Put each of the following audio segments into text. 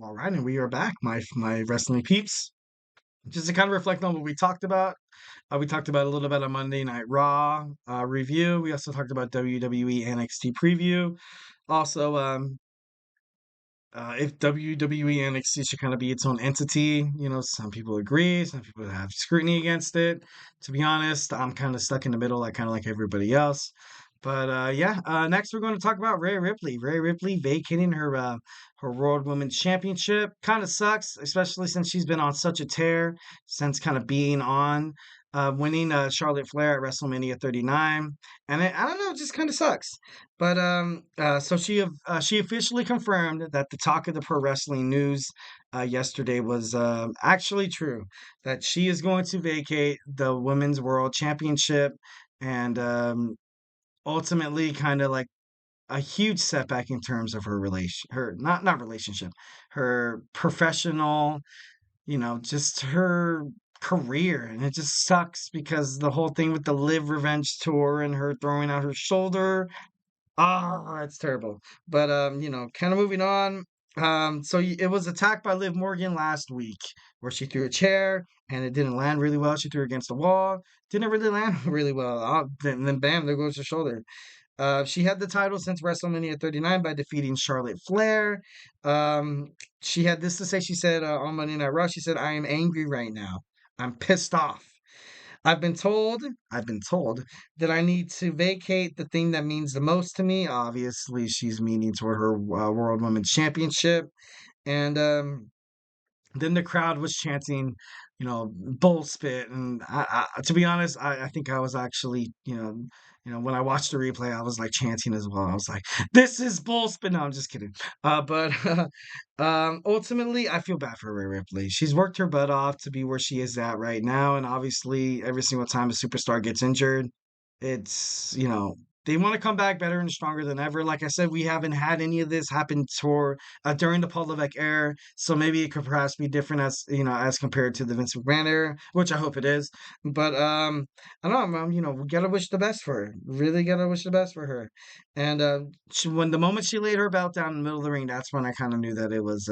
All right, and we are back, my wrestling peeps. Just to kind of reflect on what we talked about. We talked about a little bit on Monday Night Raw review. We also talked about WWE NXT preview. Also, if WWE NXT should kind of be its own entity, some people agree, some people have scrutiny against it. To be honest, I'm kind of stuck in the middle, like kind of like everybody else. But yeah, next we're going to talk about Rhea Ripley. Rhea Ripley vacating her World Women's Championship. Kind of sucks, especially since she's been on such a tear since kind of being on, winning Charlotte Flair at WrestleMania 39, and I don't know, it just kind of sucks. But so she officially confirmed that the talk of the pro wrestling news yesterday was actually true. That she is going to vacate the Women's World Championship, and ultimately, kind of like a huge setback in terms of her relation, her not relationship, her professional, just her career. And it just sucks because the whole thing with the Live Revenge tour and her throwing out her shoulder. Oh, that's terrible. But kind of moving on. It was attacked by Liv Morgan last week, where she threw a chair and it didn't land really well. She threw it against the wall, didn't really land really well. Then bam, there goes her shoulder. She had the title since WrestleMania 39 by defeating Charlotte Flair. Um, she had this to say. She said on Monday Night Raw, she said, "I am angry right now. I'm pissed off. I've been told, I've been told that I need to vacate the thing that means the most to me." Obviously, she's meaning toward her World Women's Championship. And then the crowd was chanting, bull spit. And to be honest, I think I was actually, when I watched the replay, I was like chanting as well. I was like, "This is bull spit." No, I'm just kidding. But ultimately, I feel bad for Rhea Ripley. She's worked her butt off to be where she is at right now. And obviously, every single time a superstar gets injured, it's, they want to come back better and stronger than ever. Like I said, we haven't had any of this happen during the Paul Levesque era, so maybe it could perhaps be different as as compared to the Vince McMahon era, which I hope it is. But I don't know, we gotta wish the best for her. Really gotta wish the best for her. And when the moment she laid her belt down in the middle of the ring, that's when I kind of knew that it was,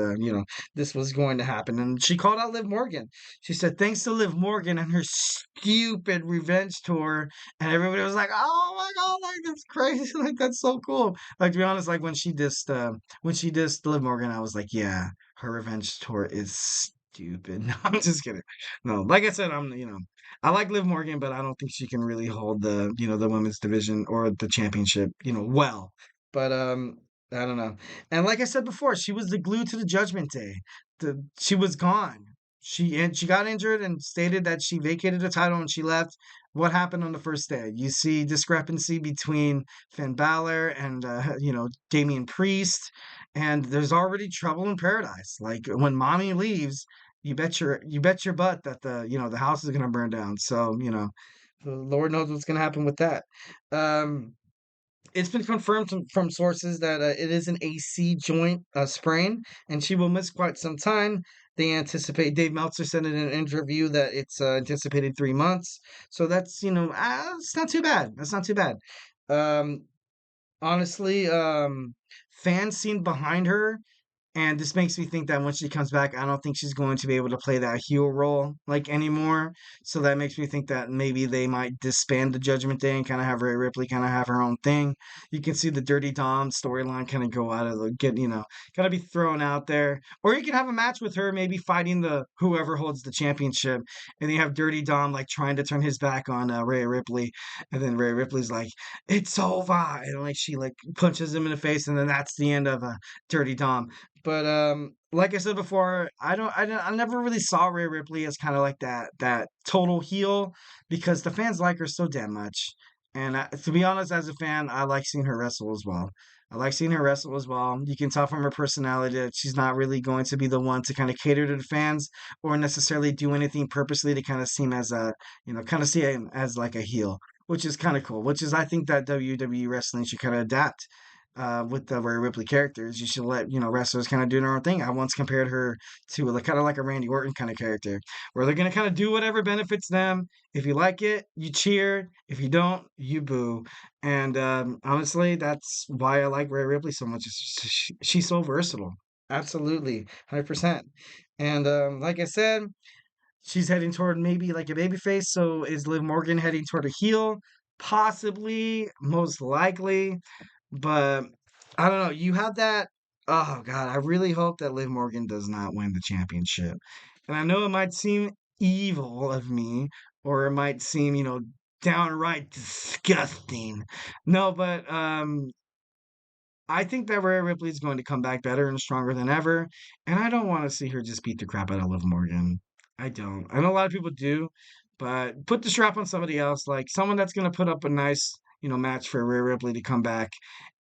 this was going to happen. And she called out Liv Morgan. She said, "Thanks to Liv Morgan and her stupid revenge tour," and everybody was like, "Oh my God, like that's crazy, like that's so cool." Like to be honest, like when she dissed Liv Morgan, I was like, "Yeah, her revenge tour is stupid." No, I'm just kidding. No, like I said, I like Liv Morgan, but I don't think she can really hold the women's division or the championship, well. But I don't know. And like I said before, she was the glue to the Judgment Day. She was gone. She got injured and stated that she vacated the title and she left. What happened on the first day? You see discrepancy between Finn Balor and Damian Priest, and there's already trouble in paradise. Like when mommy leaves, you bet your butt that the house is gonna burn down. So the Lord knows what's gonna happen with that. Um, it's been confirmed from sources that it is an AC joint sprain, and she will miss quite some time. They anticipate. Dave Meltzer said in an interview that it's anticipated 3 months. So that's it's not too bad. That's not too bad. Um, honestly, fans seem behind her, and this makes me think that when she comes back, I don't think she's going to be able to play that heel role like anymore. So that makes me think that maybe they might disband the Judgment Day and kind of have Rhea Ripley kind of have her own thing. You can see the Dirty Dom storyline kind of go out of the get, kind of be thrown out there. Or you can have a match with her, maybe fighting the whoever holds the championship, and then you have Dirty Dom like trying to turn his back on Rhea Ripley, and then Rhea Ripley's like, "It's over," and like she like punches him in the face, and then that's the end of Dirty Dom. But like I said before, I never really saw Rhea Ripley as kind of like that total heel because the fans like her so damn much. And to be honest, as a fan, I like seeing her wrestle as well. I like seeing her wrestle as well. You can tell from her personality that she's not really going to be the one to kind of cater to the fans or necessarily do anything purposely to kind of seem as kind of see him as like a heel, which is kind of cool. Which is I think that WWE wrestling should kind of adapt with the Rhea Ripley characters. You should let wrestlers kind of do their own thing. I once compared her to like kind of like a Randy Orton kind of character, where they're gonna kind of do whatever benefits them. If you like it, you cheer. If you don't, you boo. And honestly, that's why I like Rhea Ripley so much. She's so versatile. Absolutely, 100%. And like I said, she's heading toward maybe like a baby face. So is Liv Morgan heading toward a heel? Possibly, most likely. But I don't know. You have that. Oh God, I really hope that Liv Morgan does not win the championship. And I know it might seem evil of me, or it might seem, downright disgusting. No, but I think that Rhea Ripley is going to come back better and stronger than ever, and I don't want to see her just beat the crap out of Liv Morgan. I don't. I know a lot of people do, but put the strap on somebody else, like someone that's going to put up a nice, match for Rhea Ripley to come back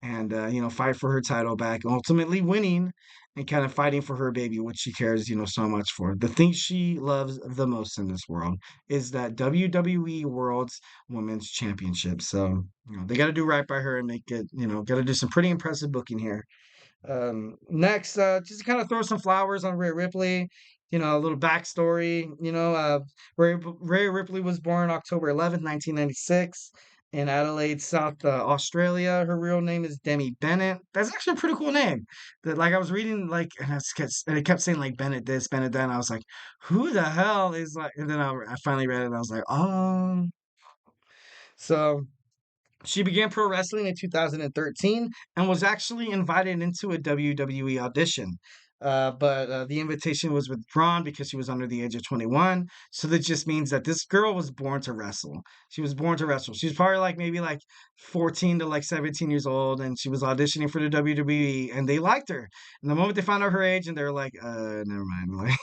and fight for her title back, ultimately winning and kind of fighting for her baby, which she cares, so much for. The thing she loves the most in this world is that WWE World's Women's Championship. So, they got to do right by her and make it, got to do some pretty impressive booking here. Next, just to kind of throw some flowers on Rhea Ripley, a little backstory. Rhea Ripley was born October 11th, 1996 in Adelaide, South Australia. Her real name is Demi Bennett. That's actually a pretty cool name. That like I was reading like and it kept saying like Bennett this, Bennett that. And I was like, who the hell is like? And then I finally read it and I was like, oh. So she began pro wrestling in 2013 and was actually invited into a WWE audition. But the invitation was withdrawn because she was under the age of 21. So that just means that this girl was born to wrestle. She was born to wrestle. She was probably like maybe like 14 to like 17 years old, and she was auditioning for the WWE, and they liked her. And the moment they found out her age, and they're like, never mind. Like,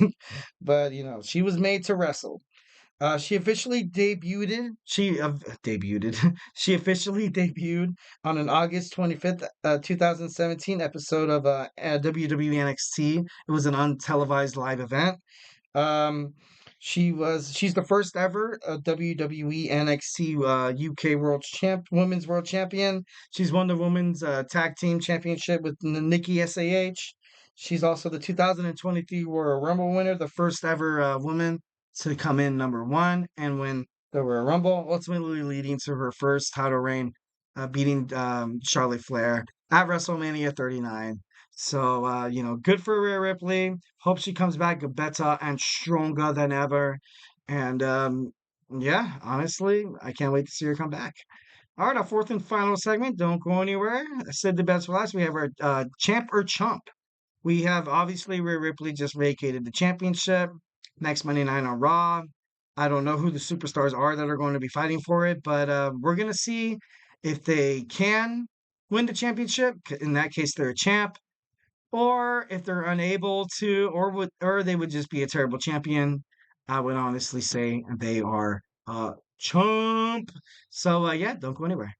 but she was made to wrestle. She officially debuted. She officially debuted on an August 25th, 2017 episode of WWE NXT. It was an untelevised live event. Um, she's the first ever WWE NXT UK Women's World Champion. She's won the Women's Tag Team Championship with Nikki SAH. She's also the 2023 Royal Rumble winner, the first ever woman to come in number one and win the Royal Rumble, ultimately leading to her first title reign, beating Charlotte Flair at WrestleMania 39. So, good for Rhea Ripley. Hope she comes back better and stronger than ever. And yeah, honestly, I can't wait to see her come back. All right, our fourth and final segment. Don't go anywhere. I said the best for last. We have our champ or chump. We have obviously Rhea Ripley just vacated the championship next Monday night on Raw. I don't know who the superstars are that are going to be fighting for it, but we're going to see if they can win the championship. In that case, they're a champ, or if they're unable to, or they would just be a terrible champion. I would honestly say they are chump. So yeah, don't go anywhere.